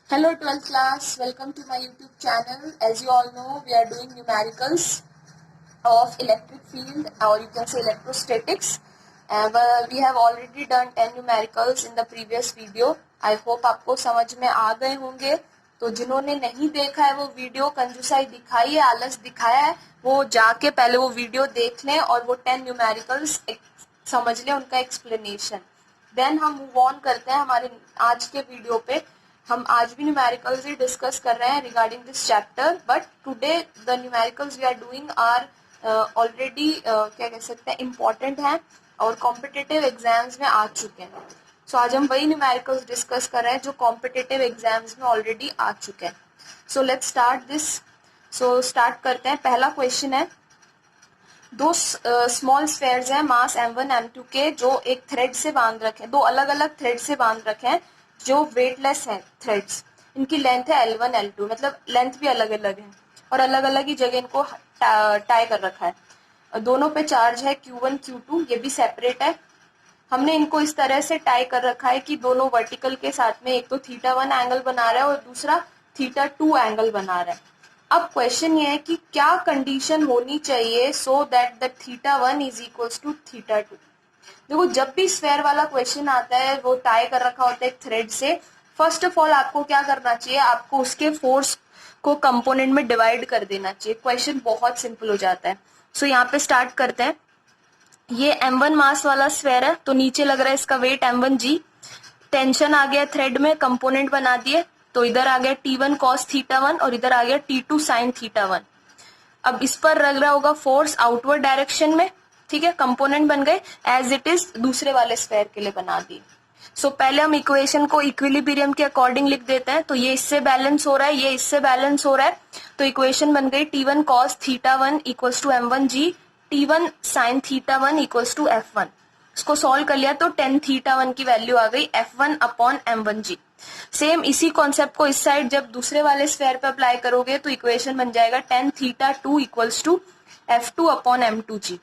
Hello 12th class, welcome to my YouTube channel. As you all know, we are doing numericals of electric field, or you can say electrostatics. We have already done 10 numericals in the previous video. I hope आपको समझ में आ गए होंगे. तो जिन्होंने नहीं देखा है वो वीडियो, कंजूसाई दिखाई है, आलस दिखाया है, वो जाके पहले वो वीडियो देख लें और वो 10 न्यूमेरिकल्स समझ लें, उनका एक्सप्लेनेशन. देन हम मूव ऑन करते हैं हमारे आज के वीडियो पे. हम आज भी न्यूमेरिकल्स ही डिस्कस कर रहे हैं regarding this chapter, but today the numericals we are doing are already क्या कह सकते हैं, इम्पोर्टेंट हैं और कॉम्पिटिटिव एग्जाम्स में आ चुके हैं. सो आज हम वही न्यूमेरिकल्स डिस्कस कर रहे हैं जो कॉम्पिटिटिव एग्जाम्स में ऑलरेडी आ चुके हैं. So let's start this. So start करते हैं. पहला क्वेश्चन है, दो स्मॉल स्फेयर्स हैं मास m1 m2 के, जो एक थ्रेड से बांध रखे हैं, दो अलग अलग थ्रेड से बांध रखे हैं जो वेटलेस हैं थ्रेड्स. इनकी लेंथ है L1 L2, मतलब लेंथ भी अलग अलग है और अलग अलग ही जगह इनको टाई कर रखा है. दोनों पे चार्ज है Q1 Q2, ये भी सेपरेट है. हमने इनको इस तरह से टाई कर रखा है कि दोनों वर्टिकल के साथ में एक तो θ1 एंगल बना रहा है और दूसरा θ2 एंगल बना रहा है. अब क्वेश्चन ये है कि क्या कंडीशन होनी चाहिए so that the θ1 is equals to θ2. देखो, जब भी स्फेयर वाला क्वेश्चन आता है, वो टाई कर रखा होता है एक थ्रेड से, फर्स्ट ऑफ ऑल आपको क्या करना चाहिए, आपको उसके फोर्स को कंपोनेंट में डिवाइड कर देना चाहिए. क्वेश्चन बहुत सिंपल हो जाता है. सो यहाँ पे स्टार्ट करते हैं. ये m1 मास वाला स्फेयर है, तो नीचे लग रहा है इसका वेट m1g. टेंशन आ गया थ्रेड में, कंपोनेंट बना दिए, तो इधर आ गया T1 cos θ1 और इधर आ गया T2 sin θ1. अब इस पर लग रहा होगा फोर्स आउटवर्ड डायरेक्शन में. ठीक है, कंपोनेंट बन गए एज इट इज दूसरे वाले स्फेयर के लिए बना दिए. सो पहले हम इक्वेशन को इक्विलिब्रियम के अकॉर्डिंग लिख देते हैं. तो ये इससे बैलेंस हो रहा है, ये इससे बैलेंस हो रहा है, तो इक्वेशन बन गई T1 cos θ1 equals to m1g, T1 sin θ1 equals to f1. इसको सॉल्व कर लिया तो tan θ1 की वैल्यू आ गई f1 अपॉन m1g. सेम इसी कॉन्सेप्ट को इस साइड जब दूसरे वाले स्फेयर पे अप्लाई करोगे तो इक्वेशन बन जाएगा tan θ2 equals to f2 upon m2g.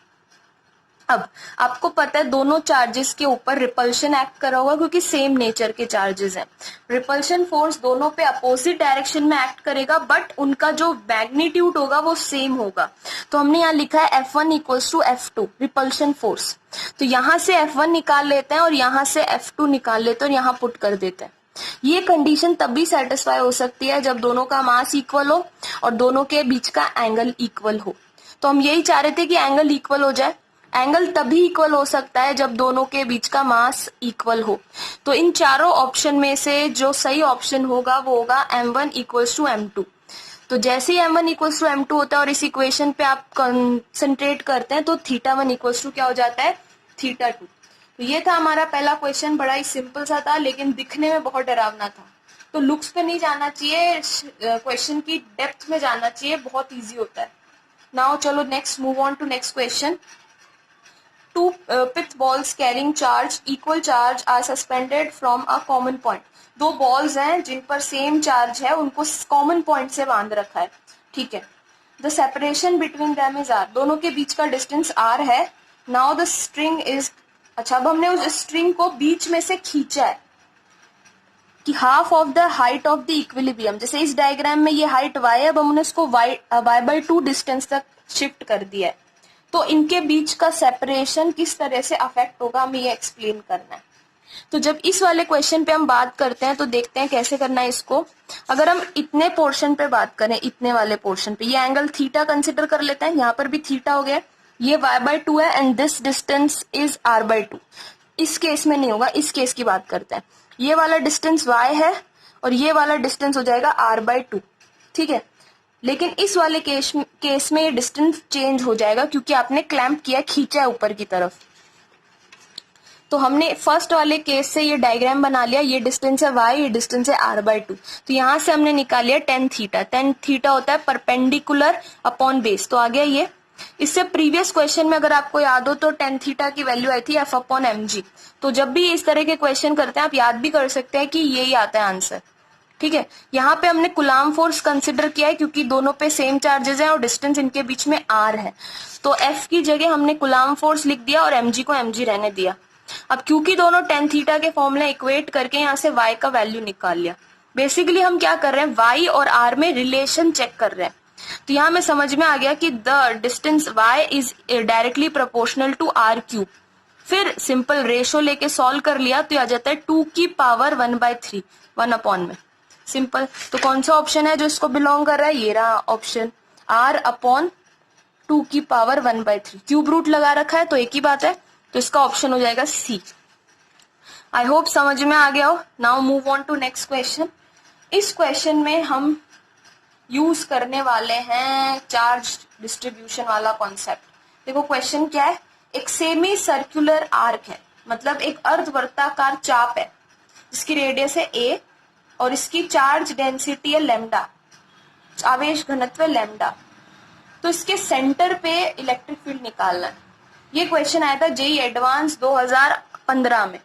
अब आपको पता है दोनों चार्जेस के ऊपर रिपल्शन एक्ट कर रहा होगा क्योंकि सेम नेचर के चार्जेस हैं. रिपल्शन फोर्स दोनों पे अपोजिट डायरेक्शन में एक्ट करेगा, बट उनका जो मैग्नीट्यूड होगा वो सेम होगा. तो हमने यहाँ लिखा है F1 equals to F2 repulsion force. तो यहाँ से F1 निकाल लेते हैं और यहाँ से F2 निकाल लेते हैं और यहाँ पुट कर देते हैं. ये कंडीशन तभी सेटिस्फाई हो सकती है जब दोनों का मास इक्वल हो और दोनों के बीच का एंगल इक्वल हो. तो हम यही चाह रहे थे कि एंगल इक्वल हो जाए. एंगल तभी इक्वल हो सकता है जब दोनों के बीच का मास इक्वल हो. तो इन चारों ऑप्शन में से जो सही ऑप्शन होगा वो होगा m1 इक्वल्स टू m2. तो जैसे ही m1 इक्वल्स टू m2 होता है और इस इक्वेशन पे आप कंसंट्रेट करते हैं तो θ1 इक्वल्स टू क्या हो जाता है, θ2. तो ये था हमारा पहला क्वेश्चन. बड़ा ही सिंपल सा था लेकिन दिखने में बहुत डरावना था. तो लुक्स पे नहीं जाना चाहिए, क्वेश्चन की डेप्थ में जाना चाहिए, बहुत ईजी होता है. नाउ चलो next move on to next question. Two pith balls carrying charge, equal charge are suspended from a common point. दो बॉल्स हैं जिन पर सेम चार्ज है, उनको कॉमन पॉइंट से बांध रखा है. ठीक है. The separation between them is r. दोनों के बीच का डिस्टेंस r है. Now the string is, अच्छा अब हमने उस स्ट्रिंग को बीच में से खींचा है कि half of the height of the equilibrium. जैसे इस डायग्राम में ये हाइट y है, अब हमने उसको y/2 डिस्टेंस तक शिफ्ट कर दिया है. तो इनके बीच का सेपरेशन किस तरह से अफेक्ट होगा हमें ये एक्सप्लेन करना है. तो जब इस वाले क्वेश्चन पे हम बात करते हैं तो देखते हैं कैसे करना है इसको. अगर हम इतने पोर्शन पे बात करें, इतने वाले पोर्शन पे ये एंगल थीटा कंसिडर कर लेते हैं. यहाँ पर भी थीटा हो गया, ये y/2 है and this distance is r/2. इस केस में नहीं होगा, इस केस की बात करते हैं. ये वाला डिस्टेंस y है और ये वाला डिस्टेंस हो जाएगा r/2. ठीक है. लेकिन इस वाले केस में ये डिस्टेंस चेंज हो जाएगा क्योंकि आपने क्लैंप किया, खींचा है ऊपर की तरफ. तो हमने फर्स्ट वाले केस से ये डायग्राम बना लिया. ये डिस्टेंस है y, ये डिस्टेंस है r/2. तो यहाँ से हमने निकाल लिया tan थीटा. tan थीटा होता है परपेंडिकुलर अपॉन बेस. तो आ गया ये. इससे प्रीवियस क्वेश्चन में अगर आपको याद हो तो tan थीटा की वैल्यू आई थी f/mg. तो जब भी इस तरह के क्वेश्चन करते हैं आप याद भी कर सकते हैं कि यही आता है आंसर. ठीक है. यहाँ पे हमने कुलाम फोर्स कंसिडर किया है क्योंकि दोनों पे सेम चार्जेस हैं और डिस्टेंस इनके बीच में r है. तो f की जगह हमने कुलाम फोर्स लिख दिया और mg को mg रहने दिया. अब क्योंकि दोनों tan थीटा के फॉर्मूला इक्वेट करके यहाँ से y का वैल्यू निकाल लिया. बेसिकली हम क्या कर रहे हैं, y और r में रिलेशन चेक कर रहे हैं। तो यहाँ में समझ में आ गया कि the distance y is directly proportional to r cube. फिर सिंपल रेशो लेके सॉल्व कर लिया तो आ जाता है 2 की पावर 1/3, 1 अपॉन में। सिंपल। तो कौन सा ऑप्शन है जो इसको बिलोंग कर रहा है, ये रहा ऑप्शन, r अपॉन 2 की पावर 1/3। क्यूब रूट लगा रखा है तो एक ही बात है, तो इसका ऑप्शन हो जाएगा सी। आई होप समझ में आ गया हो। Now move on to next question. इस क्वेश्चन में हम यूज करने वाले हैं चार्ज डिस्ट्रीब्यूशन वाला कॉन्सेप्ट। देखो क्वेश्चन क्या है, एक सेमी सर्कुलर आर्क है, मतलब एक अर्धवृत्ताकार चाप है जिसकी रेडियस है a और इसकी चार्ज डेंसिटी है लैम्डा, आवेश घनत्व है लैम्डा। तो इसके सेंटर पे इलेक्ट्रिक फील्ड निकालना है। ये क्वेश्चन आया था जेईई एडवांस 2015 में।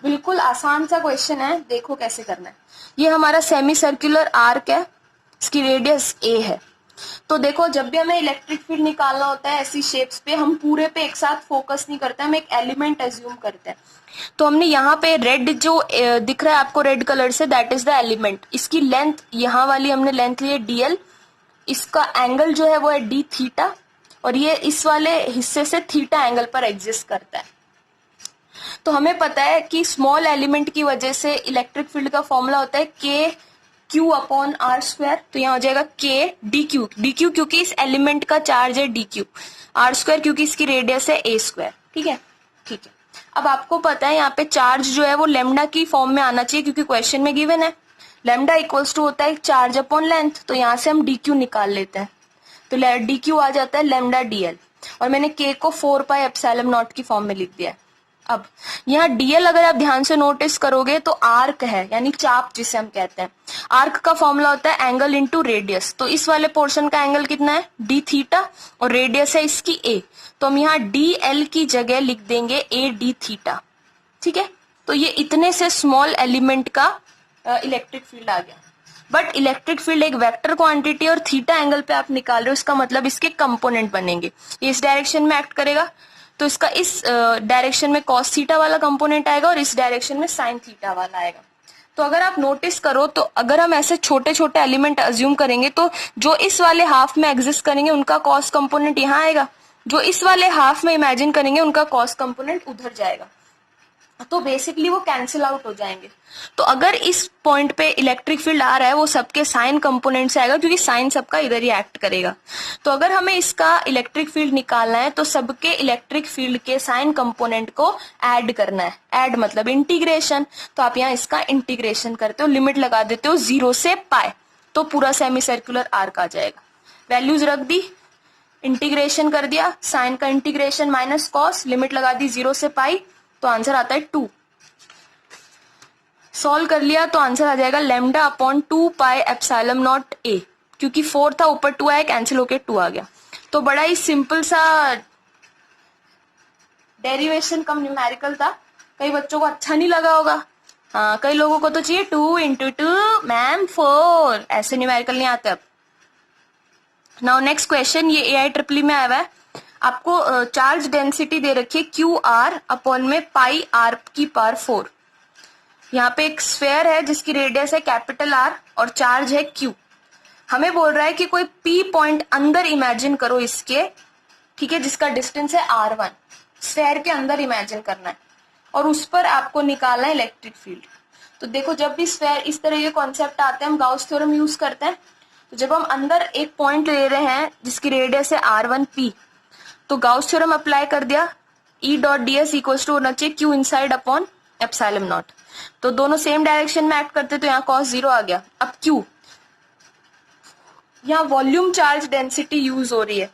बिल्कुल आसान सा क्वेश्चन है, देखो कैसे करना है। ये हमारा सेमी सर्कुलर आर्क है, इसकी रेडियस a है। तो देखो जब भी हमें इलेक्ट्रिक फील्ड निकालना होता है ऐसी शेप्स पे, हम पूरे पे एक साथ फोकस नहीं करते, हम एक एलिमेंट एज्यूम करते हैं। तो हमने यहाँ पे रेड जो दिख रहा है आपको रेड कलर से, दैट इज द एलिमेंट। इसकी लेंथ, यहाँ वाली हमने लेंथ ली है dl, इसका एंगल जो है वो है d थीटा, और ये इस वाले हिस्से से थीटा एंगल पर एग्जिस्ट करता है। तो हमें पता है कि स्मॉल एलिमेंट की वजह से इलेक्ट्रिक फील्ड का फॉर्मूला होता है k q upon R square. तो यहाँ हो जाएगा k dq क्योंकि इस एलिमेंट का चार्ज है dq, आर स्क्वायर क्योंकि इसकी रेडियस है a स्क्वायर। ठीक है। अब आपको पता है यहाँ पे चार्ज जो है वो लेमडा की फॉर्म में आना चाहिए क्योंकि क्वेश्चन में गिवन है लेमडा इक्वल्स टू होता है चार्ज अपॉन लेंथ। तो यहाँ से हम dq निकाल लेते हैं, तो dq आ जाता है लेमडा dl, और मैंने k को 4 पाई एप्सिलॉन नॉट की फॉर्म में लिख दिया है। अब यहाँ dl अगर आप ध्यान से नोटिस करोगे तो आर्क है, यानी चाप जिसे हम कहते हैं। आर्क का फॉर्मूला होता है एंगल इंटू रेडियस। तो इस वाले पोर्शन का एंगल कितना है, d थीटा, और रेडियस है इसकी a। तो हम यहाँ dl की जगह लिख देंगे a d थीटा। ठीक है। तो ये इतने से स्मॉल एलिमेंट का इलेक्ट्रिक फील्ड आ गया। बट इलेक्ट्रिक फील्ड एक वेक्टर क्वांटिटी और थीटा एंगल पे आप निकाल रहे हो, इसका मतलब इसके कंपोनेंट बनेंगे। ये इस डायरेक्शन में एक्ट करेगा तो इसका इस डायरेक्शन में कॉस थीटा वाला कंपोनेंट आएगा और इस डायरेक्शन में साइन थीटा वाला आएगा। तो अगर आप नोटिस करो तो अगर हम ऐसे छोटे छोटे एलिमेंट अज्यूम करेंगे तो जो इस वाले हाफ में एग्जिस्ट करेंगे उनका कॉस कंपोनेंट यहाँ आएगा, जो इस वाले हाफ में इमेजिन करेंगे उनका कॉस कंपोनेंट उधर जाएगा। तो बेसिकली वो कैंसिल आउट हो जाएंगे। तो अगर इस पॉइंट पे इलेक्ट्रिक फील्ड आ रहा है वो सबके साइन कंपोनेंट से आएगा क्योंकि साइन सबका इधर ही एक्ट करेगा। तो अगर हमें इसका इलेक्ट्रिक फील्ड निकालना है तो सबके इलेक्ट्रिक फील्ड के साइन कंपोनेंट को ऐड करना है। ऐड मतलब इंटीग्रेशन। तो आप यहाँ इसका इंटीग्रेशन करते हो, लिमिट लगा देते हो 0 से पाई, तो पूरा सेमी सर्कुलर आर्क आ जाएगा। वैल्यूज रख दी, इंटीग्रेशन कर दिया, साइन का इंटीग्रेशन माइनस कॉस, लिमिट लगा दी 0 से पाई, तो आंसर आता है 2। सॉल्व कर लिया तो आंसर आ जाएगा lambda upon 2 pi epsilon not a, क्योंकि 4 था ऊपर 2 आया, कैंसिल होके 2 आ गया। तो बड़ा ही सिंपल सा डेरिवेशन कम न्यूमेरिकल था। कई बच्चों को अच्छा नहीं लगा होगा, हाँ कई लोगों को तो चाहिए 2 इंटू 2 मैम 4, ऐसे न्यूमेरिकल नहीं आते। अब नाउ नेक्स्ट क्वेश्चन, ये AIEEE में आया हुआ है। आपको चार्ज डेंसिटी दे रखी है QR अपॉन में पाई R की पावर 4। यहाँ पे एक स्फेयर है जिसकी रेडियस है कैपिटल R और चार्ज है Q। हमें बोल रहा है कि कोई P पॉइंट अंदर इमेजिन करो इसके, ठीक है, जिसका डिस्टेंस है R1। स्फेयर के अंदर इमेजिन करना है और उस पर आपको निकालना है इलेक्ट्रिक फील्ड। तो देखो जब भी स्फेयर इस तरह के कॉन्सेप्ट आते हैं हम गाउस थ्योरम यूज करते हैं। तो जब हम अंदर एक पॉइंट ले रहे हैं जिसकी रेडियस है R1P, तो गाउस थ्योरम अप्लाई कर दिया, E dot ds equal to होना चाहिए Q inside upon epsilon nought. तो दोनों सेम डायरेक्शन में एक्ट करते तो यहाँ cos 0 आ गया। अब Q, यहाँ वॉल्यूम चार्ज डेंसिटी यूज हो रही है,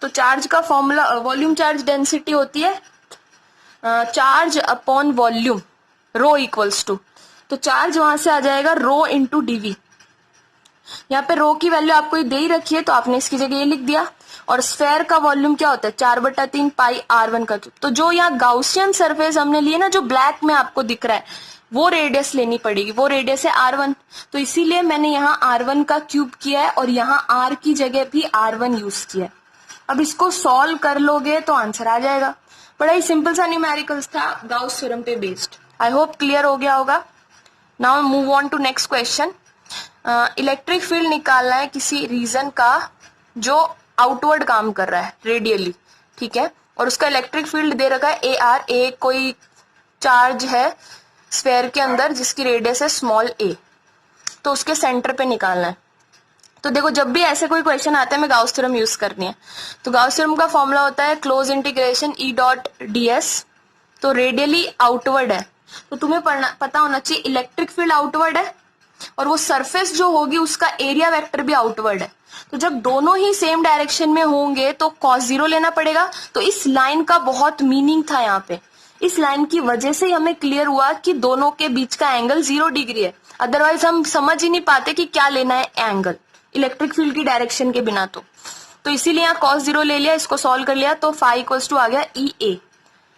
तो चार्ज का फॉर्मूला, वॉल्यूम चार्ज डेंसिटी होती है charge upon volume, rho equals to, तो चार्ज वहां से आ जाएगा रो इंटू dv। यहाँ पे रो की वैल्यू आपको दे ही रखी है तो आपने इसकी जगह ये लिख दिया। और स्फेयर का वॉल्यूम क्या होता है 4/3 पाई R1 का क्यूब। तो जो यहाँ गाउसियन सरफेस हमने लिए ना, जो ब्लैक में आपको दिख रहा है, वो रेडियस लेनी पड़ेगी, वो रेडियस है R1। तो इसीलिए मैंने यहाँ R1 का क्यूब किया है और यहाँ R की जगह भी R1 यूज किया है। अब इसको सॉल्व कर लोगे तो आंसर आ जाएगा। बड़ा ही सिंपल सा न्यूमेरिकल्स था गाउस थ्योरम पे बेस्ड। आई होप क्लियर हो गया होगा। Now move on to next question. Electric field निकालना है किसी रीजन का जो आउटवर्ड काम कर रहा है रेडियली, ठीक है, और उसका इलेक्ट्रिक फील्ड दे रखा है ए आर। ए कोई चार्ज है स्फेयर के अंदर जिसकी रेडियस है स्मॉल ए, तो उसके सेंटर पे निकालना है। तो देखो जब भी ऐसे कोई क्वेश्चन आता है हमें गाउस थ्योरम यूज करनी है। तो गाउस थ्योरम का फॉर्मूला होता है close integration E dot D S. तो रेडियली आउटवर्ड है तो तुम्हें पता होना चाहिए इलेक्ट्रिक फील्ड आउटवर्ड है और वो सरफेस जो होगी उसका एरिया वेक्टर भी आउटवर्ड है। तो जब दोनों ही सेम डायरेक्शन में होंगे तो cos 0 लेना पड़ेगा। तो इस लाइन का बहुत मीनिंग था यहाँ पे, इस लाइन की वजह से हमें क्लियर हुआ कि दोनों के बीच का एंगल 0 डिग्री है। अदरवाइज हम समझ ही नहीं पाते कि क्या लेना है एंगल इलेक्ट्रिक फील्ड की डायरेक्शन के बिना। तो इसीलिए यहाँ cos 0 ले लिया, इसको सॉल्व कर लिया तो फाई इक्वल्स टू आ गया ई ए।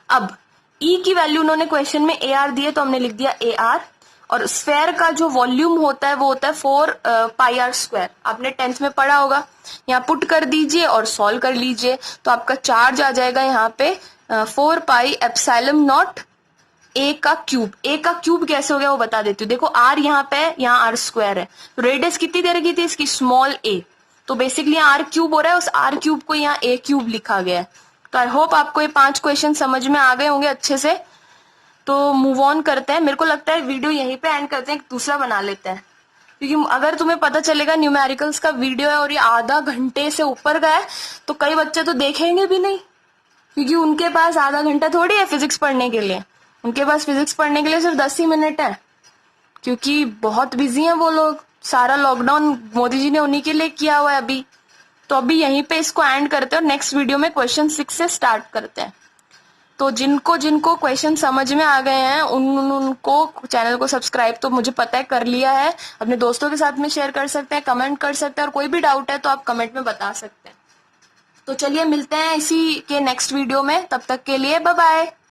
अब ई की वैल्यू उन्होंने क्वेश्चन में ए आर दिए तो हमने लिख दिया ए आर। और स्फेयर का जो वॉल्यूम होता है वो होता है 4 पाई आर स्क्वायर, आपने 10th में पढ़ा होगा। यहाँ पुट कर दीजिए और सॉल्व कर लीजिए तो आपका चार्ज आ जाएगा यहाँ पे 4 पाई एप्सिलॉन नॉट ए का क्यूब। ए का क्यूब कैसे हो गया वो बता देती हूँ। देखो आर यहाँ पे, यहाँ आर स्क्वायर है, तो रेडियस कितनी दे रखी थी इसकी स्मॉल ए, तो बेसिकली यहाँ आर क्यूब हो रहा है, उस आर क्यूब को यहाँ ए क्यूब लिखा गया है। तो आई होप आपको ये 5 क्वेश्चन समझ में आ गए होंगे अच्छे से। तो मूव ऑन करते हैं, मेरे को लगता है वीडियो यहीं पे एंड करते हैं, एक दूसरा बना लेते हैं, क्योंकि अगर तुम्हें पता चलेगा न्यूमेरिकल्स का वीडियो है और ये आधा घंटे से ऊपर का है तो कई बच्चे तो देखेंगे भी नहीं, क्योंकि उनके पास आधा घंटा थोड़ी है फिजिक्स पढ़ने के लिए, उनके पास फिजिक्स पढ़ने के लिए सिर्फ 10 ही मिनट है, क्योंकि बहुत बिजी हैं वो लोग। सारा लॉकडाउन मोदी जी ने उन्हीं के लिए किया हुआ है अभी। तो अभी यहीं पे इसको एंड करते हैं और नेक्स्ट वीडियो में क्वेश्चन 6 से स्टार्ट करते हैं। तो जिनको जिनको क्वेश्चन समझ में आ गए हैं उनको चैनल को सब्सक्राइब तो मुझे पता है कर लिया है, अपने दोस्तों के साथ में शेयर कर सकते हैं, कमेंट कर सकते हैं, और कोई भी डाउट है तो आप कमेंट में बता सकते हैं। तो चलिए मिलते हैं इसी के नेक्स्ट वीडियो में, तब तक के लिए बाय बाय।